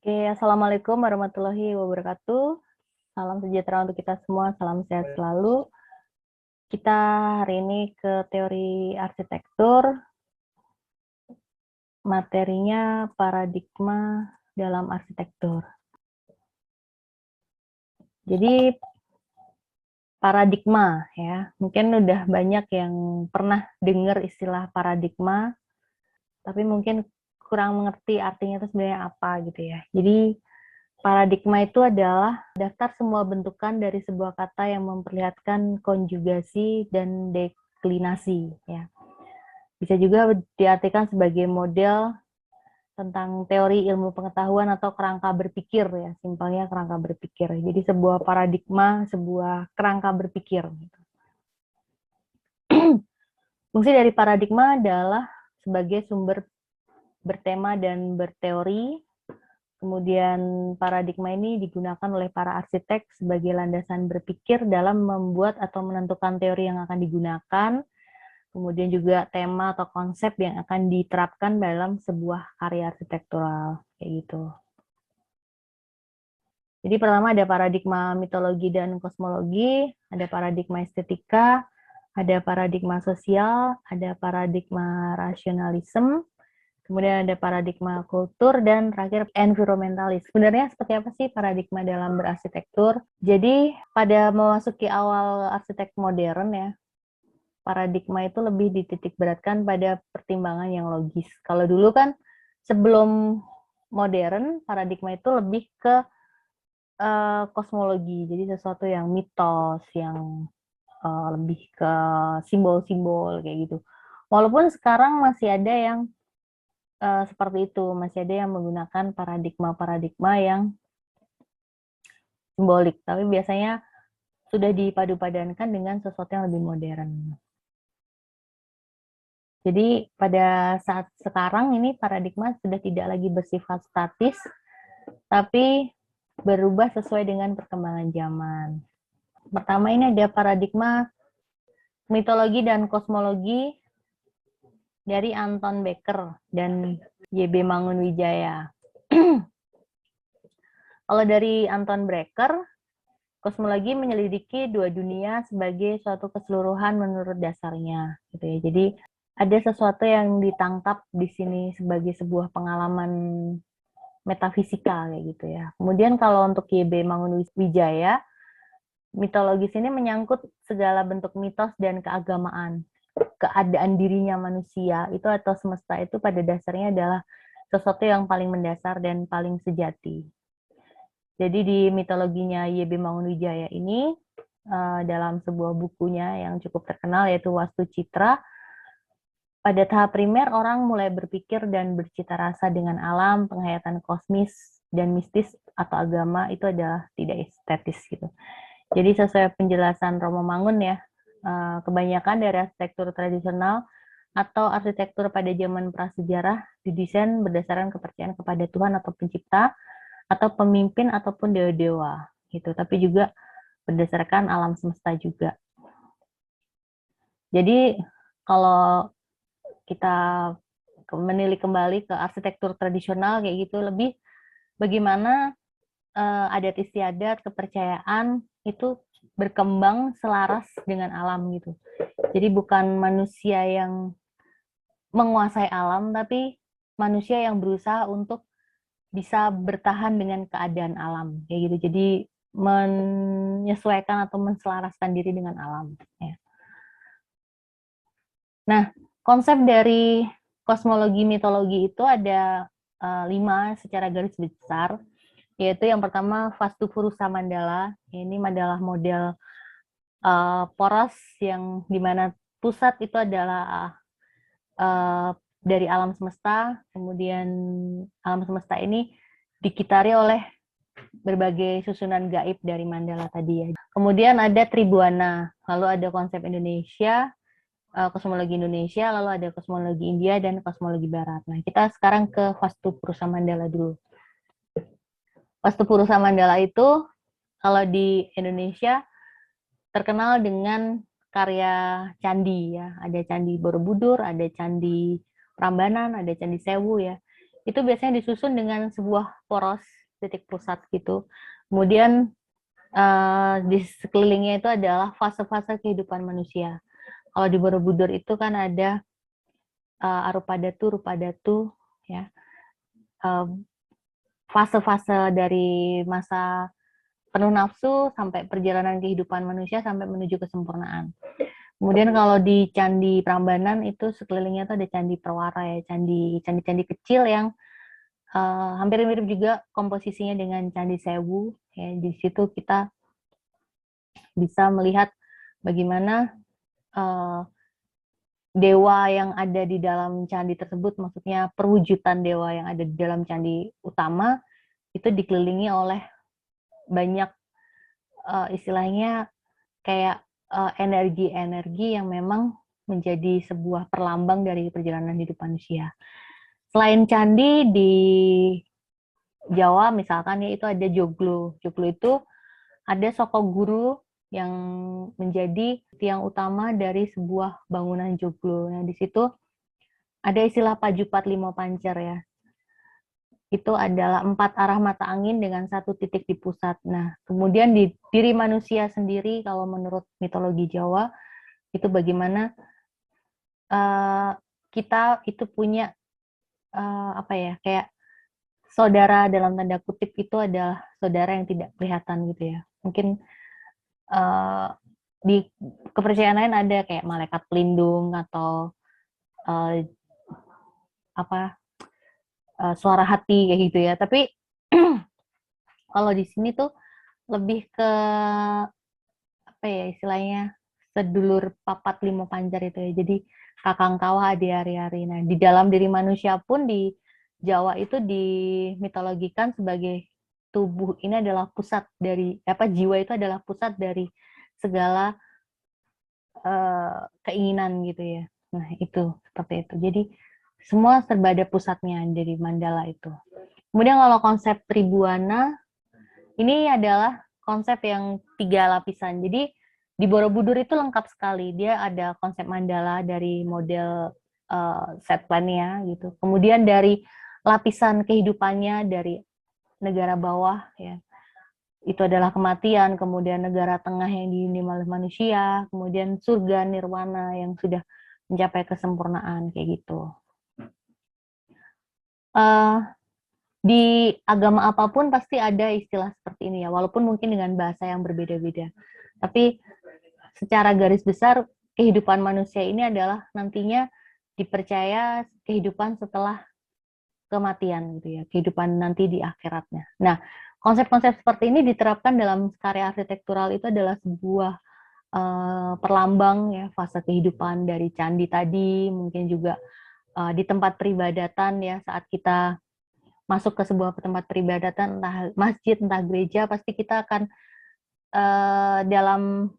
Oke, Assalamualaikum warahmatullahi wabarakatuh. Salam sejahtera untuk kita semua, salam sehat selalu. Kita hari ini ke teori arsitektur, materinya paradigma dalam arsitektur. Jadi paradigma ya, mungkin udah banyak yang pernah dengar istilah paradigma, tapi mungkin kurang mengerti artinya itu sebenarnya apa gitu ya. Jadi paradigma itu adalah daftar semua bentukan dari sebuah kata yang memperlihatkan konjugasi dan deklinasi. Ya. Bisa juga diartikan sebagai model tentang teori ilmu pengetahuan atau kerangka berpikir ya, simpelnya kerangka berpikir. Jadi sebuah paradigma, sebuah kerangka berpikir. Fungsi dari paradigma adalah sebagai sumber bertema dan berteori. Kemudian paradigma ini digunakan oleh para arsitek sebagai landasan berpikir dalam membuat atau menentukan teori yang akan digunakan, kemudian juga tema atau konsep yang akan diterapkan dalam sebuah karya arsitektural, kayak gitu. Jadi pertama ada paradigma mitologi dan kosmologi, ada paradigma estetika, ada paradigma sosial, ada paradigma rasionalisme, kemudian ada paradigma kultur, dan terakhir environmentalis. Sebenarnya seperti apa sih paradigma dalam berarsitektur? Jadi pada memasuki awal arsitek modern ya, paradigma itu lebih dititik beratkan pada pertimbangan yang logis. Kalau dulu kan sebelum modern, paradigma itu lebih ke kosmologi, jadi sesuatu yang mitos, yang lebih ke simbol-simbol kayak gitu. Walaupun sekarang masih ada yang seperti itu, masih ada yang menggunakan paradigma-paradigma yang simbolik, tapi biasanya sudah dipadu-padankan dengan sesuatu yang lebih modern. Jadi pada saat sekarang ini paradigma sudah tidak lagi bersifat statis, tapi berubah sesuai dengan perkembangan zaman. Pertama ini ada paradigma mitologi dan kosmologi dari Anton Becker dan Y.B. Mangunwijaya. Kalau dari Anton Becker, kosmologi menyelidiki dua dunia sebagai suatu keseluruhan menurut dasarnya, gitu ya. Jadi ada sesuatu yang ditangkap di sini sebagai sebuah pengalaman metafisika kayak gitu ya. Kemudian kalau untuk Y.B. Mangunwijaya, mitologis ini menyangkut segala bentuk mitos dan keagamaan. Keadaan dirinya manusia itu atau semesta itu pada dasarnya adalah sesuatu yang paling mendasar dan paling sejati. Jadi di mitologinya Y.B. Mangunwijaya ini, dalam sebuah bukunya yang cukup terkenal yaitu Wastu Citra, pada tahap primer orang mulai berpikir dan bercita rasa dengan alam, penghayatan kosmis dan mistis atau agama itu adalah tidak estetis gitu. Jadi sesuai penjelasan Romo Mangun ya, kebanyakan dari arsitektur tradisional atau arsitektur pada zaman prasejarah didesain berdasarkan kepercayaan kepada Tuhan atau pencipta, atau pemimpin ataupun dewa-dewa gitu, tapi juga berdasarkan alam semesta juga. Jadi kalau kita menilik kembali ke arsitektur tradisional kayak gitu, lebih bagaimana adat istiadat, kepercayaan itu berkembang selaras dengan alam gitu. Jadi bukan manusia yang menguasai alam, tapi manusia yang berusaha untuk bisa bertahan dengan keadaan alam kayak gitu. Jadi menyesuaikan atau menselaraskan diri dengan alam ya. Nah, konsep dari kosmologi mitologi itu ada 5 secara garis besar, yaitu yang pertama Vastu Purusa Mandala. Ini adalah model poros yang dimana pusat itu adalah dari alam semesta, kemudian alam semesta ini dikitari oleh berbagai susunan gaib dari Mandala tadi ya. Kemudian ada Tribuana, lalu ada konsep Indonesia, kosmologi Indonesia, lalu ada kosmologi India dan kosmologi Barat. Nah, kita sekarang ke Vastu Purusa Mandala dulu. Vastu Purusa Mandala itu kalau di Indonesia terkenal dengan karya candi ya. Ada candi Borobudur, ada candi Prambanan, ada candi Sewu ya. itu biasanya disusun dengan sebuah poros titik pusat gitu. Kemudian di sekelilingnya itu adalah fase-fase kehidupan manusia. Kalau di Borobudur itu kan ada Arupadatu, Rupadatu, ya, fase-fase dari masa penuh nafsu sampai perjalanan kehidupan manusia sampai menuju kesempurnaan. Kemudian kalau di Candi Prambanan itu sekelilingnya itu ada Candi Perwara, ya, candi-candi kecil yang hampir mirip juga komposisinya dengan Candi Sewu. Ya, di situ kita bisa melihat bagaimana dewa yang ada di dalam candi tersebut, maksudnya perwujudan dewa yang ada di dalam candi utama, itu dikelilingi oleh banyak istilahnya kayak energi-energi yang memang menjadi sebuah perlambang dari perjalanan hidup manusia. Selain candi di Jawa misalkan ya, itu ada joglo. Joglo itu ada soko guru yang menjadi tiang utama dari sebuah bangunan joglo. Nah, di situ ada istilah pajupat limo pancer, ya. Itu adalah 4 arah mata angin dengan 1 titik di pusat. Nah, kemudian di diri manusia sendiri, kalau menurut mitologi Jawa, itu bagaimana kita itu punya apa ya, kayak saudara dalam tanda kutip itu adalah saudara yang tidak kelihatan gitu ya. Mungkin di kepercayaan lain ada kayak malaikat pelindung atau apa suara hati kayak gitu ya. Tapi kalau di sini tuh lebih ke apa ya istilahnya, sedulur papat limo pancar itu ya. Jadi kakang kawah adi ari-ari. Nah, di dalam diri manusia pun di Jawa itu dimitologikan sebagai tubuh ini adalah pusat dari jiwa itu adalah pusat dari segala keinginan gitu ya. Nah, itu seperti itu. Jadi semua serba ada pusatnya dari mandala itu. Kemudian kalau konsep Tribuana ini adalah konsep yang 3 lapisan. Jadi di Borobudur itu lengkap sekali. Dia ada konsep mandala dari model set plan-nya gitu. Kemudian dari lapisan kehidupannya dari negara bawah ya. Itu adalah kematian, kemudian negara tengah yang dihuni oleh manusia, kemudian surga nirwana yang sudah mencapai kesempurnaan kayak gitu. Di agama apapun pasti ada istilah seperti ini ya, walaupun mungkin dengan bahasa yang berbeda-beda. Tapi secara garis besar kehidupan manusia ini adalah nantinya dipercaya kehidupan setelah kematian gitu ya, kehidupan nanti di akhiratnya. Nah, konsep-konsep seperti ini diterapkan dalam karya arsitektural itu adalah sebuah perlambang ya fase kehidupan dari candi tadi, mungkin juga di tempat peribadatan ya saat kita masuk ke sebuah tempat peribadatan, entah masjid, entah gereja, pasti kita akan dalam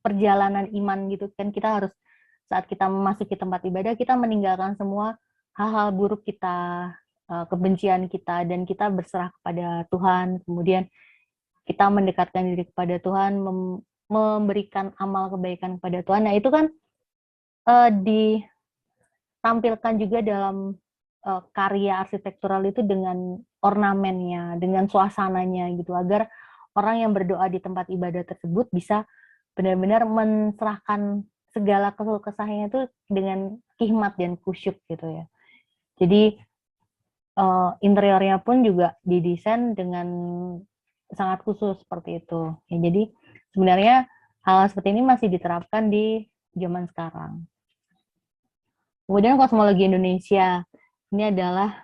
perjalanan iman gitu kan, kita harus saat kita memasuki tempat ibadah, kita meninggalkan semua hal-hal buruk kita, kebencian kita, dan kita berserah kepada Tuhan, kemudian kita mendekatkan diri kepada Tuhan, memberikan amal kebaikan kepada Tuhan. Nah, itu kan ditampilkan juga dalam karya arsitektural itu dengan ornamennya, dengan suasananya gitu, agar orang yang berdoa di tempat ibadah tersebut bisa benar-benar menserahkan segala keluh kesahnya itu dengan hikmat dan kusyuk gitu ya. Jadi interiornya pun juga didesain dengan sangat khusus seperti itu. Ya, jadi sebenarnya hal seperti ini masih diterapkan di zaman sekarang. Kemudian kosmologi Indonesia ini adalah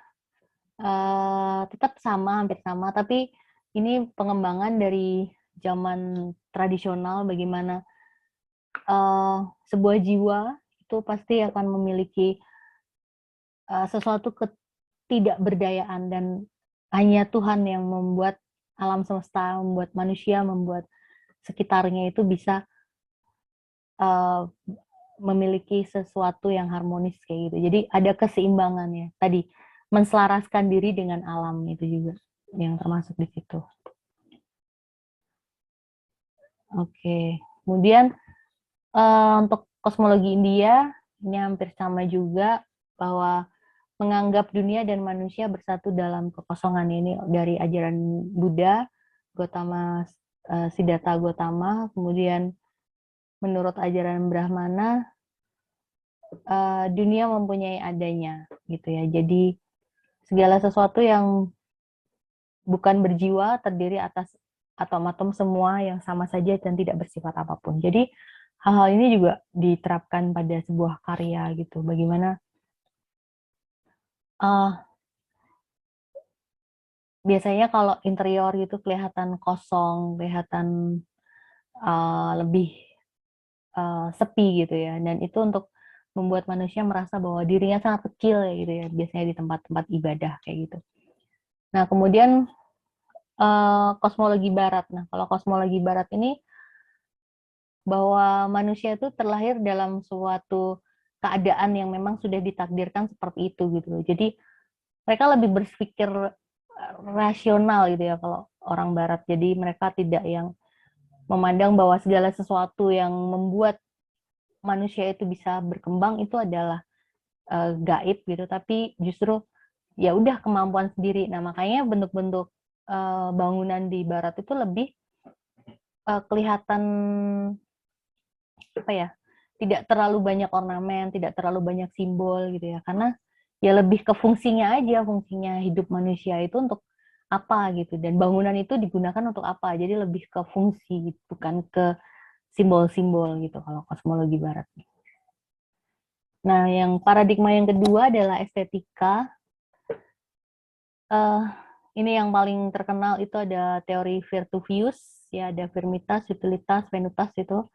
tetap sama, hampir sama, tapi ini pengembangan dari zaman tradisional, bagaimana sebuah jiwa itu pasti akan memiliki sesuatu ketidakberdayaan, dan hanya Tuhan yang membuat alam semesta, membuat manusia, membuat sekitarnya itu bisa memiliki sesuatu yang harmonis kayak gitu. Jadi ada keseimbangannya. Tadi menselaraskan diri dengan alam itu juga yang termasuk di situ. Oke. Kemudian untuk kosmologi India ini hampir sama juga, bahwa menganggap dunia dan manusia bersatu dalam kekosongan. Ini dari ajaran Buddha, Gautama Siddhartha Gautama. Kemudian menurut ajaran Brahmana, dunia mempunyai adanya, gitu ya. Jadi segala sesuatu yang bukan berjiwa terdiri atas atom-atom semua yang sama saja dan tidak bersifat apapun. Jadi hal-hal ini juga diterapkan pada sebuah karya gitu. Bagaimana biasanya kalau interior gitu kelihatan kosong, kelihatan lebih sepi gitu ya. Dan itu untuk membuat manusia merasa bahwa dirinya sangat kecil ya gitu ya. Biasanya di tempat-tempat ibadah kayak gitu. Nah kemudian kosmologi Barat. Nah kalau kosmologi Barat ini bahwa manusia itu terlahir dalam suatu keadaan yang memang sudah ditakdirkan seperti itu gitu loh. Jadi mereka lebih berpikir rasional gitu ya kalau orang Barat. Jadi mereka tidak yang memandang bahwa segala sesuatu yang membuat manusia itu bisa berkembang itu adalah gaib gitu, tapi justru ya udah kemampuan sendiri. Nah makanya bentuk-bentuk bangunan di Barat itu lebih kelihatan apa ya, tidak terlalu banyak ornamen, tidak terlalu banyak simbol gitu ya, karena ya lebih ke fungsinya aja, fungsinya hidup manusia itu untuk apa gitu, dan bangunan itu digunakan untuk apa, jadi lebih ke fungsi bukan ke simbol-simbol gitu kalau kosmologi Barat. Nah yang paradigma yang kedua adalah estetika. Ini yang paling terkenal itu ada teori Virtuvius, ya ada firmitas, utilitas, venutas itu.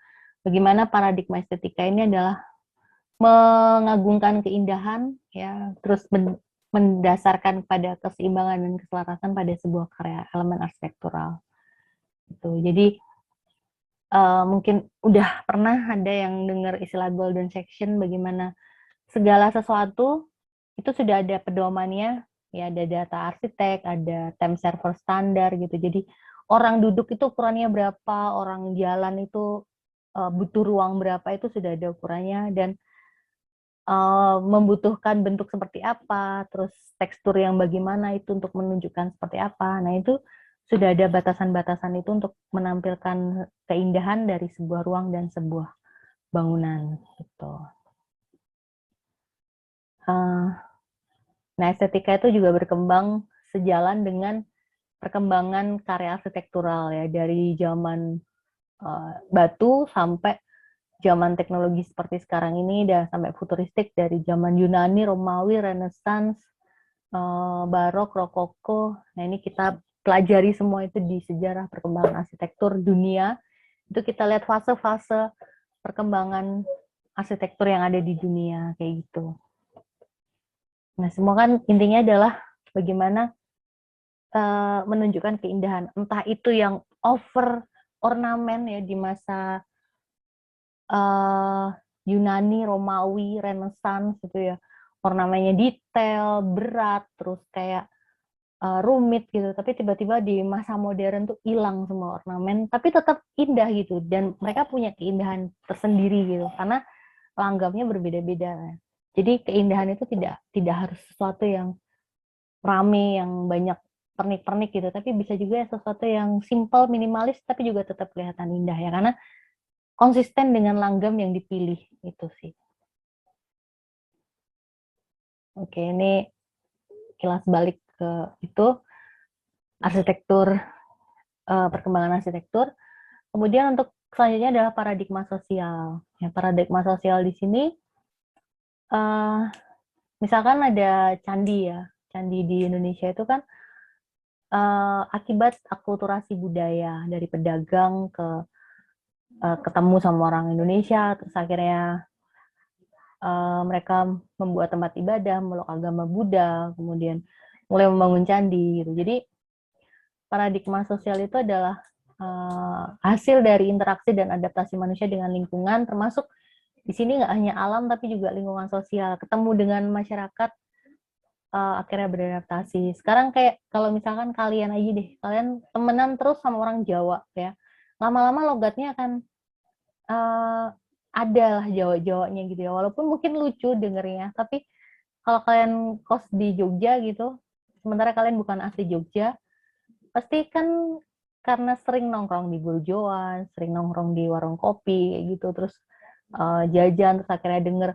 Bagaimana paradigma estetika ini adalah mengagungkan keindahan, ya, terus mendasarkan pada keseimbangan dan keselarasan pada sebuah karya elemen arsitektural. Itu. Jadi mungkin udah pernah ada yang dengar istilah golden section, bagaimana segala sesuatu itu sudah ada pedomannya, ya ada data arsitek, ada time server standar gitu. Jadi orang duduk itu ukurannya berapa, orang jalan itu butuh ruang berapa, itu sudah ada ukurannya, dan membutuhkan bentuk seperti apa, terus tekstur yang bagaimana itu untuk menunjukkan seperti apa. Nah itu sudah ada batasan-batasan itu untuk menampilkan keindahan dari sebuah ruang dan sebuah bangunan gitu. Nah estetika itu juga berkembang sejalan dengan perkembangan karya arsitektural ya, dari zaman batu sampai zaman teknologi seperti sekarang ini, dan sampai futuristik dari zaman Yunani, Romawi, Renaissance, Barok, Rokoko. Nah ini kita pelajari semua itu di sejarah perkembangan arsitektur dunia. Itu kita lihat fase-fase perkembangan arsitektur yang ada di dunia kayak gitu. Nah semua kan intinya adalah bagaimana menunjukkan keindahan, entah itu yang over ornamen ya di masa Yunani, Romawi, Renaissance gitu ya, ornamennya detail, berat, terus kayak rumit gitu, tapi tiba-tiba di masa modern tuh hilang semua ornamen, tapi tetap indah gitu, dan mereka punya keindahan tersendiri gitu, karena langgamnya berbeda-beda. Jadi keindahan itu tidak harus sesuatu yang rame, yang banyak pernik-pernik gitu, tapi bisa juga sesuatu yang simple, minimalis, tapi juga tetap kelihatan indah ya, karena konsisten dengan langgam yang dipilih itu sih. Oke, ini kilas balik ke itu arsitektur, perkembangan arsitektur. Kemudian untuk selanjutnya adalah paradigma sosial. Ya, paradigma sosial di sini, misalkan ada candi ya, candi di Indonesia itu kan akibat akulturasi budaya dari pedagang ke ketemu sama orang Indonesia, terus akhirnya mereka membuat tempat ibadah, melok agama Buddha, kemudian mulai membangun candi gitu. Jadi paradigma sosial itu adalah hasil dari interaksi dan adaptasi manusia dengan lingkungan, termasuk di sini nggak hanya alam tapi juga lingkungan sosial. Ketemu dengan masyarakat, akhirnya beradaptasi. Sekarang kayak kalau misalkan kalian aja deh, kalian temenan terus sama orang Jawa ya, lama-lama logatnya akan ada lah Jawa-Jawanya gitu ya. Walaupun mungkin lucu dengernya, tapi kalau kalian kos di Jogja gitu, sementara kalian bukan asli Jogja, pasti kan karena sering nongkrong di burjoan, sering nongkrong di warung kopi kayak gitu, terus jajan, terus akhirnya denger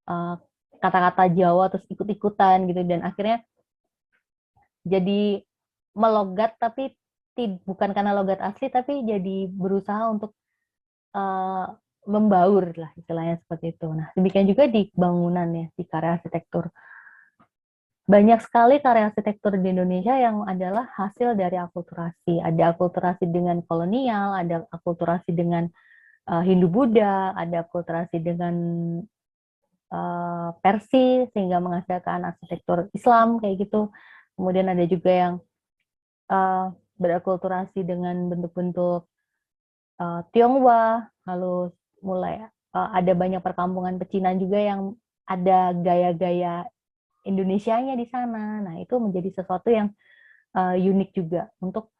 uh, kata-kata Jawa terus ikut-ikutan gitu, dan akhirnya jadi melogat, tapi bukan karena logat asli, tapi jadi berusaha untuk uh, membaur lah istilahnya seperti itu. Nah, demikian juga di bangunan ya, di karya arsitektur. Banyak sekali karya arsitektur di Indonesia yang adalah hasil dari akulturasi. Ada akulturasi dengan kolonial, ada akulturasi dengan Hindu-Buddha, ada akulturasi dengan Persia sehingga menghasilkan arsitektur Islam kayak gitu. Kemudian ada juga yang berakulturasi dengan bentuk-bentuk Tionghoa, lalu mulai ada banyak perkampungan pecinan juga yang ada gaya-gaya Indonesianya di sana. Nah, itu menjadi sesuatu yang unik juga untuk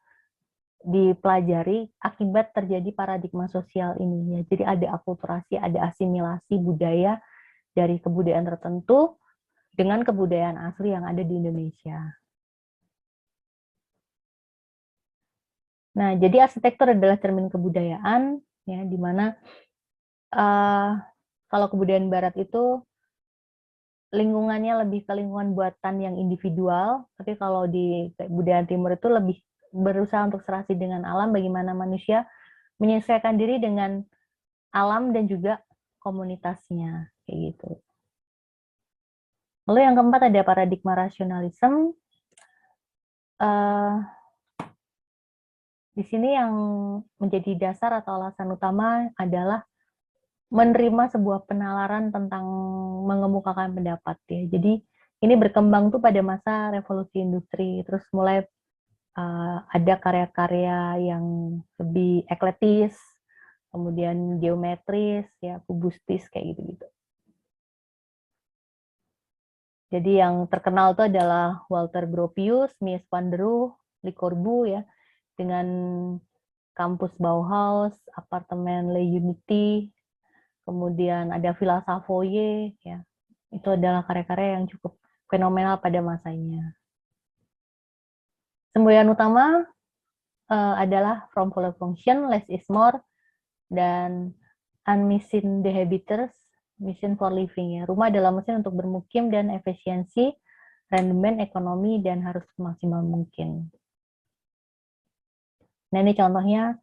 dipelajari akibat terjadi paradigma sosial ini ya. Jadi ada akulturasi, ada asimilasi budaya dari kebudayaan tertentu dengan kebudayaan asli yang ada di Indonesia. Nah, jadi arsitektur adalah cermin kebudayaan ya, di mana kalau kebudayaan Barat itu lingkungannya lebih ke lingkungan buatan yang individual, tapi kalau di budaya Timur itu lebih berusaha untuk serasi dengan alam, bagaimana manusia menyesuaikan diri dengan alam dan juga komunitasnya, kayak gitu. Lalu yang keempat ada paradigma rasionalisme. Di sini yang menjadi dasar atau alasan utama adalah menerima sebuah penalaran tentang mengemukakan pendapat ya. Jadi ini berkembang tuh pada masa revolusi industri, terus mulai ada karya-karya yang lebih eklektis, kemudian geometris, ya kubistis kayak gitu-gitu. Jadi yang terkenal itu adalah Walter Gropius, Mies van der Rohe, Le Corbusier ya, dengan kampus Bauhaus, apartemen Le Unity, kemudian ada Villa Savoye, ya. Itu adalah karya-karya yang cukup fenomenal pada masanya. Semboyan utama adalah From Full Function, Less is More, dan Unmissing the Habiters, Mission for Living ya. Rumah adalah mesin untuk bermukim dan efisiensi, rendemen ekonomi, dan harus semaksimal mungkin. Nah, ini contohnya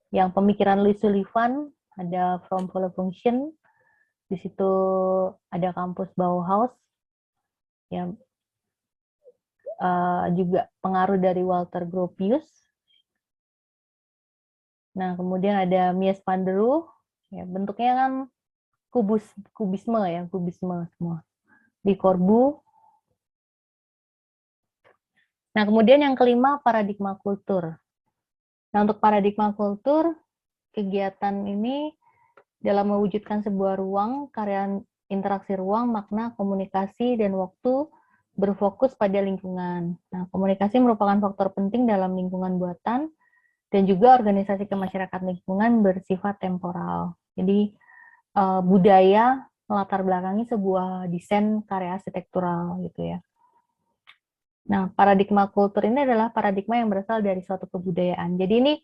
yang pemikiran Louis Sullivan, ada From Full Function, di situ ada kampus Bauhaus, ya, juga pengaruh dari Walter Gropius. Nah, kemudian ada Mies van der Rohe, ya, bentuknya kan kubisme ya, kubisme semua. Di Corbu. Nah, kemudian yang kelima, paradigma kultur. Nah, untuk paradigma kultur, kegiatan ini dalam mewujudkan sebuah ruang, karya interaksi ruang, makna, komunikasi, dan waktu berfokus pada lingkungan. Nah, komunikasi merupakan faktor penting dalam lingkungan buatan, dan juga organisasi kemasyarakat lingkungan bersifat temporal. Jadi, budaya melatar belakangi sebuah desain karya arsitektural gitu ya. Nah, paradigma kultur ini adalah paradigma yang berasal dari suatu kebudayaan. Jadi ini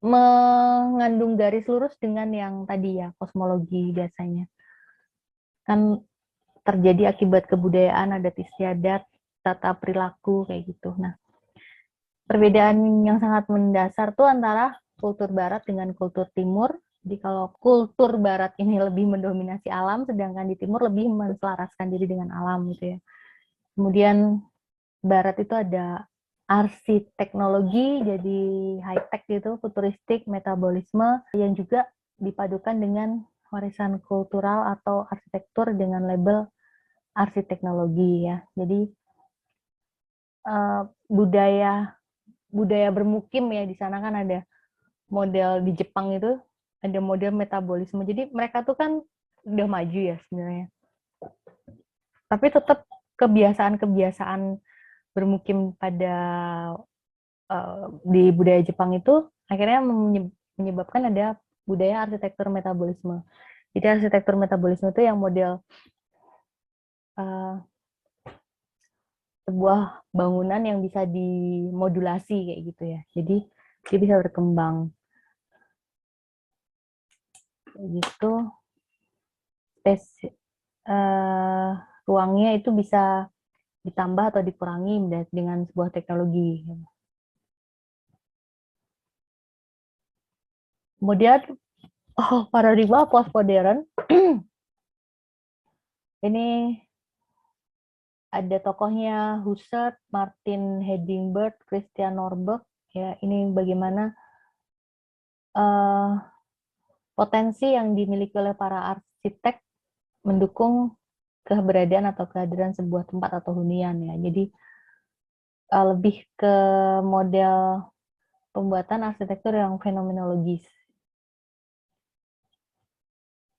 mengandung garis lurus dengan yang tadi ya, kosmologi biasanya. Kan terjadi akibat kebudayaan, adat istiadat, tata perilaku, kayak gitu. Nah, perbedaan yang sangat mendasar tuh antara kultur barat dengan kultur timur. Jadi kalau kultur barat ini lebih mendominasi alam, sedangkan di timur lebih menselaraskan diri dengan alam gitu ya. Kemudian barat itu ada arsiteknologi, jadi high-tech gitu, futuristik, metabolisme, yang juga dipadukan dengan warisan kultural atau arsitektur dengan label arsiteknologi ya. Jadi budaya bermukim ya, di sana kan ada model di Jepang itu, ada model metabolisme. Jadi mereka tuh kan udah maju ya sebenarnya. Tapi tetap kebiasaan-kebiasaan bermukim pada di budaya Jepang itu akhirnya menyebabkan ada budaya arsitektur metabolisme. Jadi arsitektur metabolisme itu yang model uh, sebuah bangunan yang bisa dimodulasi kayak gitu ya. Jadi dia bisa berkembang kayak gitu. Ruangnya itu bisa ditambah atau dikurangi dengan sebuah teknologi. Kemudian paradigma postmodern ini ada tokohnya Husserl, Martin Heidegger, Christian Norberg. Ya, ini bagaimana potensi yang dimiliki oleh para arsitek mendukung keberadaan atau kehadiran sebuah tempat atau hunian ya. Jadi lebih ke model pembuatan arsitektur yang fenomenologis.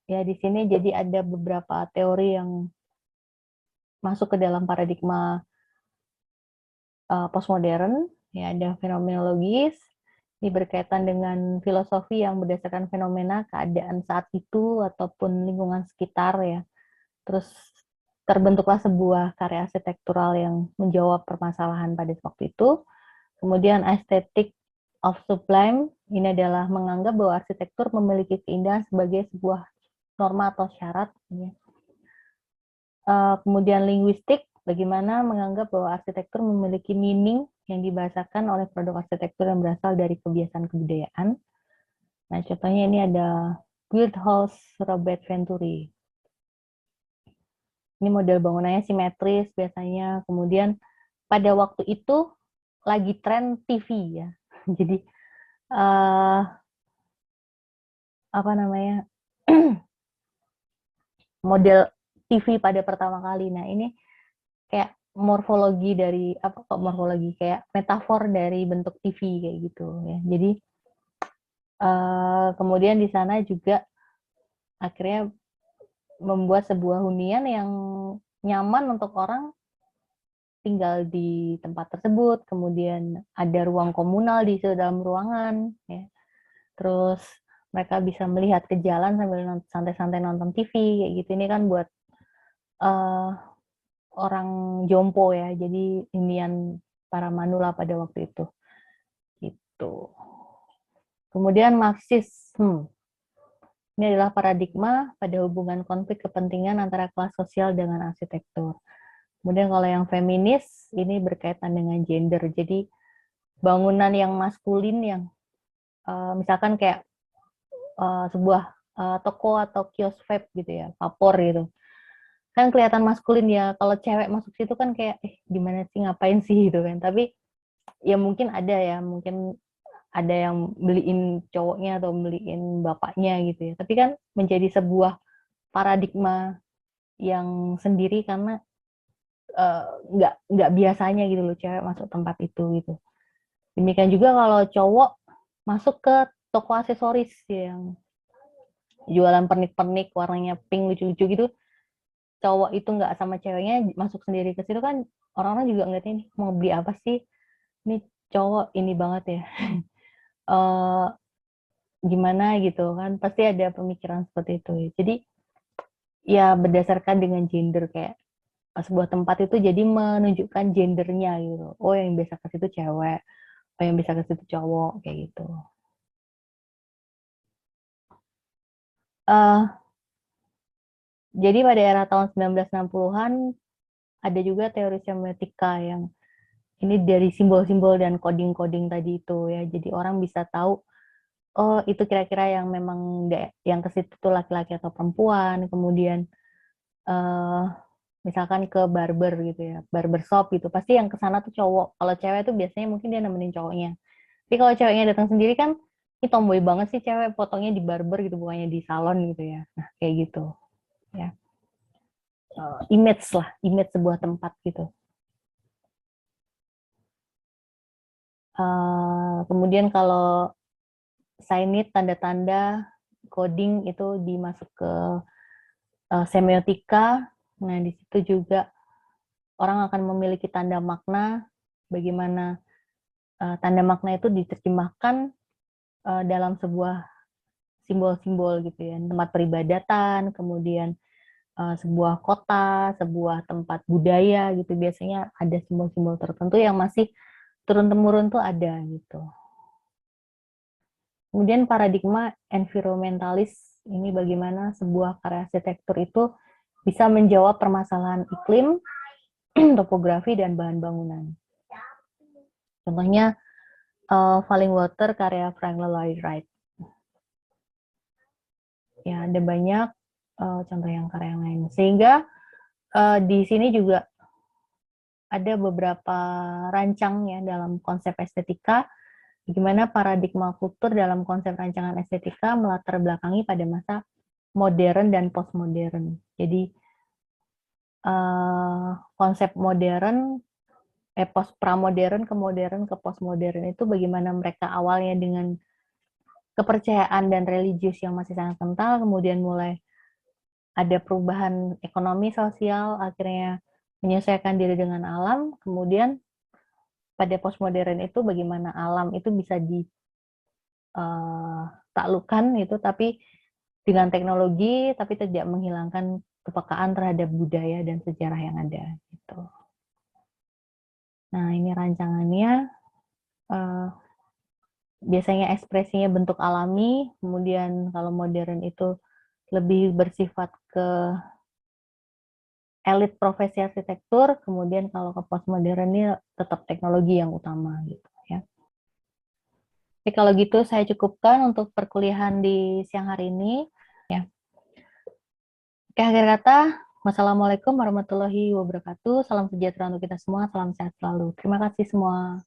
Ya, di sini jadi ada beberapa teori yang masuk ke dalam paradigma postmodern, ya ada fenomenologis, ini berkaitan dengan filosofi yang berdasarkan fenomena keadaan saat itu ataupun lingkungan sekitar ya. Terus terbentuklah sebuah karya arsitektural yang menjawab permasalahan pada waktu itu. Kemudian estetik of sublime, ini adalah menganggap bahwa arsitektur memiliki keindahan sebagai sebuah norma atau syarat. Ya. Kemudian linguistik, bagaimana menganggap bahwa arsitektur memiliki meaning yang dibahasakan oleh produk arsitektur yang berasal dari kebiasaan kebudayaan. Nah, contohnya ini ada Guildhall Robert Venturi. Ini model bangunannya simetris biasanya. Kemudian pada waktu itu lagi tren TV ya. Jadi apa namanya model TV pada pertama kali. Nah ini kayak morfologi dari apa kok morfologi kayak metafor dari bentuk TV kayak gitu ya. Jadi kemudian di sana juga akhirnya membuat sebuah hunian yang nyaman untuk orang tinggal di tempat tersebut. Kemudian ada ruang komunal di dalam ruangan ya. Terus mereka bisa melihat ke jalan sambil santai-santai nonton TV kayak gitu. Ini kan buat orang jompo ya, jadi hunian para manula pada waktu itu. Gitu. Kemudian Marxisme. Ini adalah paradigma pada hubungan konflik kepentingan antara kelas sosial dengan arsitektur. Kemudian kalau yang feminis, ini berkaitan dengan gender. Jadi bangunan yang maskulin yang misalkan kayak sebuah toko atau kios vape gitu ya, vapor gitu. Kan kelihatan maskulin ya, kalau cewek masuk situ kan kayak, gimana sih, ngapain sih gitu kan. Tapi ya mungkin ada ya, mungkin ada yang beliin cowoknya atau beliin bapaknya gitu ya. Tapi kan menjadi sebuah paradigma yang sendiri karena nggak biasanya gitu loh cewek masuk tempat itu gitu. Demikian juga kalau cowok masuk ke toko aksesoris yang jualan pernik-pernik warnanya pink lucu-lucu gitu, cowok itu nggak sama ceweknya masuk sendiri ke situ kan orang-orang juga ngeliatnya ini mau beli apa sih, ini cowok ini banget ya. Gimana gitu kan pasti ada pemikiran seperti itu. Jadi ya berdasarkan dengan gender kayak sebuah tempat itu jadi menunjukkan gendernya gitu. Oh yang bisa ke situ cewek, oh yang bisa ke situ cowok kayak gitu. Jadi pada era tahun 1960-an ada juga teori semiotika yang ini dari simbol-simbol dan coding-coding tadi itu ya. Jadi orang bisa tahu oh itu kira-kira yang memang yang ke situ tuh laki-laki atau perempuan. Kemudian misalkan ke barber gitu ya, barber shop gitu, pasti yang ke sana tuh cowok. Kalau cewek tuh biasanya mungkin dia nemenin cowoknya. Tapi kalau ceweknya datang sendiri kan, ini tomboy banget sih cewek, potongnya di barber gitu, bukannya di salon gitu ya. Nah, kayak gitu. Ya. Image lah, image sebuah tempat gitu. Kemudian kalau signage, tanda-tanda, coding itu dimasuk ke semiotika. Nah, di situ juga orang akan memiliki tanda makna, bagaimana tanda makna itu diterjemahkan dalam sebuah simbol-simbol gitu ya, tempat peribadatan, kemudian sebuah kota, sebuah tempat budaya gitu, biasanya ada simbol-simbol tertentu yang masih turun-temurun tuh ada gitu. Kemudian paradigma environmentalis, ini bagaimana sebuah karya arsitektur itu bisa menjawab permasalahan iklim, topografi, dan bahan bangunan. Contohnya Falling Water karya Frank Lloyd Wright. Ya, ada banyak contoh yang karya yang lain. Sehingga di sini juga ada beberapa rancang ya dalam konsep estetika, bagaimana paradigma kultur dalam konsep rancangan estetika melatar belakangi pada masa modern dan postmodern. Jadi konsep modern, post pramodern ke modern ke postmodern itu bagaimana mereka awalnya dengan kepercayaan dan religius yang masih sangat kental, kemudian mulai ada perubahan ekonomi sosial, akhirnya menyesuaikan diri dengan alam, kemudian pada postmodern itu bagaimana alam itu bisa ditaklukkan itu, tapi dengan teknologi, tapi tidak menghilangkan kepekaan terhadap budaya dan sejarah yang ada. Gitu. Nah, ini rancangannya. Biasanya ekspresinya bentuk alami, kemudian kalau modern itu lebih bersifat ke elit profesi arsitektur, kemudian kalau ke postmodern ini tetap teknologi yang utama gitu ya. Oke, kalau gitu saya cukupkan untuk perkuliahan di siang hari ini ya. Oke, akhir kata, wassalamualaikum warahmatullahi wabarakatuh. Salam sejahtera untuk kita semua, salam sehat selalu. Terima kasih semua.